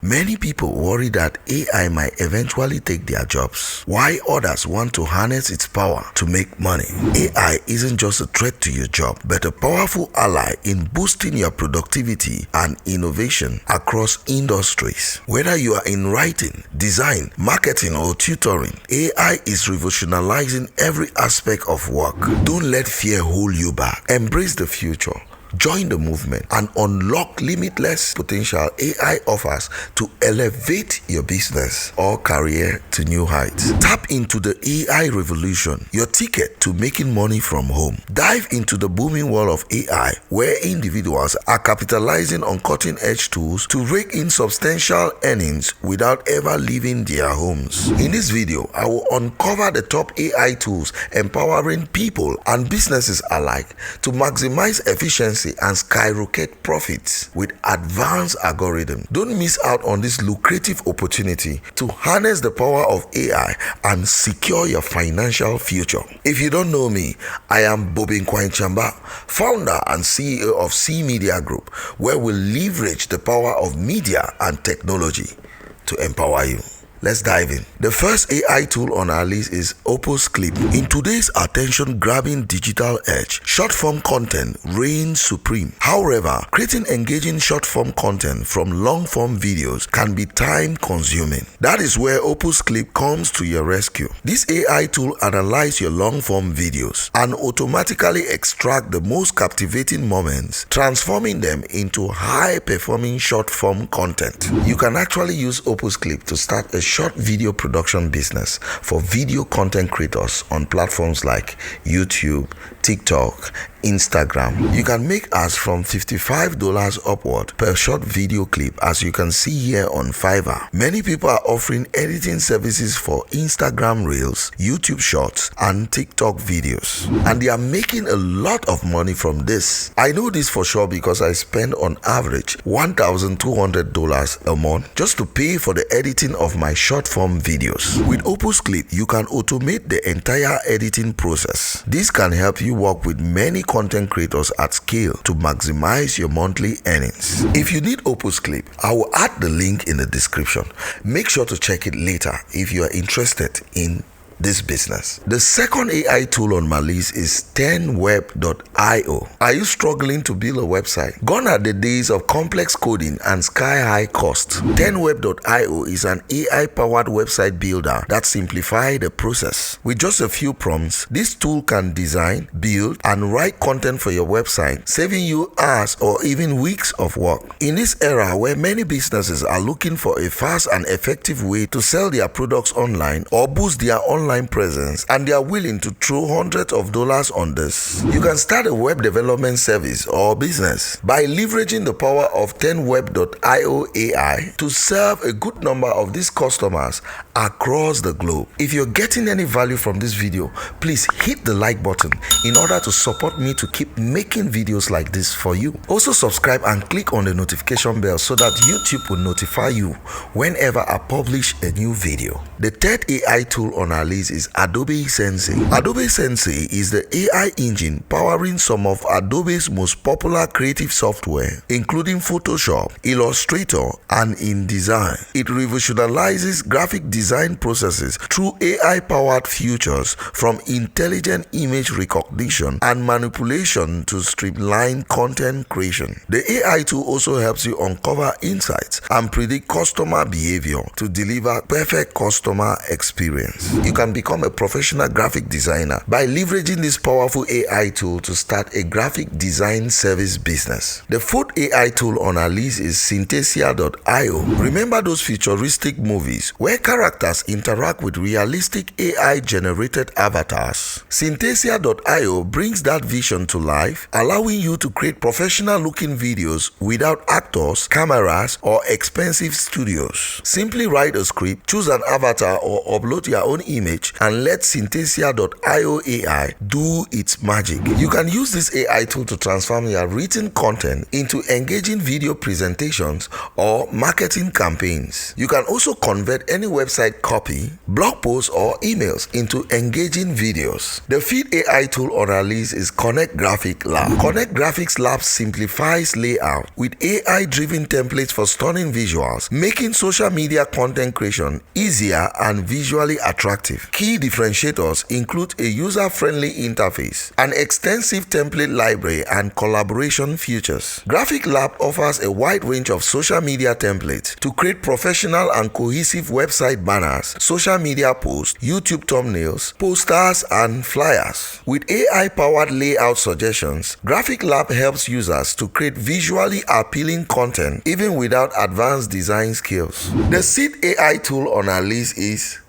Many people worry that AI might eventually take their jobs, while others want to harness its power to make money. AI isn't just a threat to your job, but a powerful ally in boosting your productivity and innovation across industries. Whether you are in writing, design, marketing, or tutoring, AI is revolutionizing every aspect of work. Don't let fear hold you back. Embrace the future. Join the movement and unlock limitless potential AI offers to elevate your business or career to new heights. Tap into the AI revolution, your ticket to making money from home. Dive into the booming world of AI, where individuals are capitalizing on cutting-edge tools to rake in substantial earnings without ever leaving their homes. In this video, I will uncover the top AI tools empowering people and businesses alike to maximize efficiency and skyrocket profits with advanced algorithms. Don't miss out on this lucrative opportunity to harness the power of AI and secure your financial future. If you don't know me, I am Bobe Chiambah, founder and CEO of C Media Group, where we leverage the power of media and technology to empower you. Let's dive in. The first AI tool on our list is Opus Clip. In today's attention-grabbing digital age, short-form content reigns supreme. However, creating engaging short-form content from long-form videos can be time-consuming. That is where Opus Clip comes to your rescue. This AI tool analyzes your long-form videos and automatically extracts the most captivating moments, transforming them into high-performing short-form content. You can actually use Opus Clip to start a short video production business for video content creators on platforms like YouTube, TikTok, Instagram. You can make as from $55 upward per short video clip, as you can see here on Fiverr. Many people are offering editing services for Instagram Reels, YouTube Shorts, and TikTok videos, and they are making a lot of money from this. I know this for sure because I spend on average $1,200 a month just to pay for the editing of my short form videos. With Opus Clip, you can automate the entire editing process. This can help you work with many content creators at scale to maximize your monthly earnings. If you need Opus Clip, I will add the link in the description. Make sure to check it later if you are interested in this business. The second AI tool on my list is 10web.io. Are you struggling to build a website? Gone are the days of complex coding and sky-high costs. 10web.io is an AI-powered website builder that simplifies the process. With just a few prompts, this tool can design, build, and write content for your website, saving you hours or even weeks of work. In this era where many businesses are looking for a fast and effective way to sell their products online or boost their online presence, and they are willing to throw hundreds of dollars on this, you can start a web development service or business by leveraging the power of 10web.io AI to serve a good number of these customers across the globe. If you're getting any value from this video, please hit the like button in order to support me to keep making videos like this for you. Also subscribe and click on the notification bell so that YouTube will notify you whenever I publish a new video. The third AI tool on our list is Adobe Sensei. Adobe Sensei is the AI engine powering some of Adobe's most popular creative software, including Photoshop, Illustrator, and InDesign. It revolutionizes graphic design processes through AI-powered features, from intelligent image recognition and manipulation to streamlined content creation. The AI tool also helps you uncover insights and predict customer behavior to deliver perfect customer experience. You can become a professional graphic designer by leveraging this powerful AI tool to start a graphic design service business. The fourth AI tool on our list is Synthesia.io. Remember those futuristic movies where characters interact with realistic AI-generated avatars? Synthesia.io brings that vision to life, allowing you to create professional-looking videos without actors, cameras, or expensive studios. Simply write a script, choose an avatar, or upload your own image page and let Synthesia.io AI do its magic. You can use this AI tool to transform your written content into engaging video presentations or marketing campaigns. You can also convert any website copy, blog posts, or emails into engaging videos. The feed AI tool on our list is Connect Graphic Lab. Connect Graphics Lab simplifies layout with AI-driven templates for stunning visuals, making social media content creation easier and visually attractive. Key differentiators include a user-friendly interface, an extensive template library, and collaboration features. Graphic Lab offers a wide range of social media templates to create professional and cohesive website banners, social media posts, YouTube thumbnails, posters, and flyers. With AI-powered layout suggestions, Graphic Lab helps users to create visually appealing content even without advanced design skills. The seed AI tool on our list is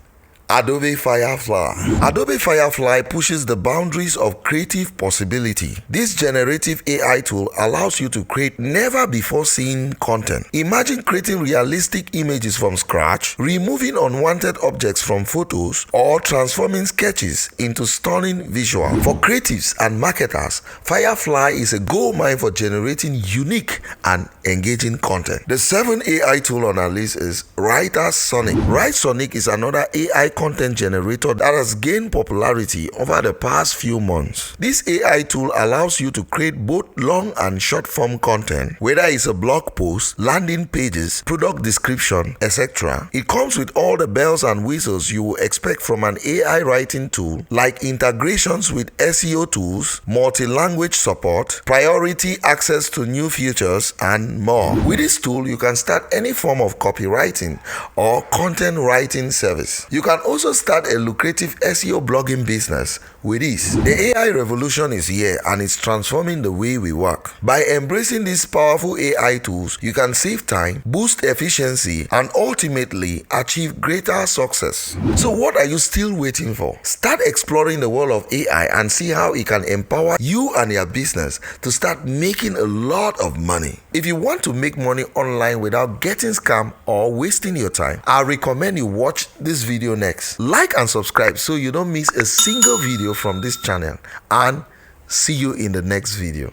Adobe Firefly. Adobe Firefly pushes the boundaries of creative possibility. This generative AI tool allows you to create never-before-seen content. Imagine creating realistic images from scratch, removing unwanted objects from photos, or transforming sketches into stunning visuals. For creatives and marketers, Firefly is a goldmine for generating unique and engaging content. The 7th AI tool on our list is WriterSonic. WriterSonic is another AI content generator that has gained popularity over the past few months. This AI tool allows you to create both long and short form content, whether it's a blog post, landing pages, product description, etc. It comes with all the bells and whistles you will expect from an AI writing tool, like integrations with SEO tools, multi-language support, priority access to new features, and more. With this tool, you can start any form of copywriting or content writing service. You can also start a lucrative SEO blogging business with this. The AI revolution is here and it's transforming the way we work. By embracing these powerful AI tools, you can save time, boost efficiency, and ultimately achieve greater success. So what are you still waiting for? Start exploring the world of AI and see how it can empower you and your business to start making a lot of money. If you want to make money online without getting scammed or wasting your time, I recommend you watch this video next. Like and subscribe so you don't miss a single video from this channel, and see you in the next video.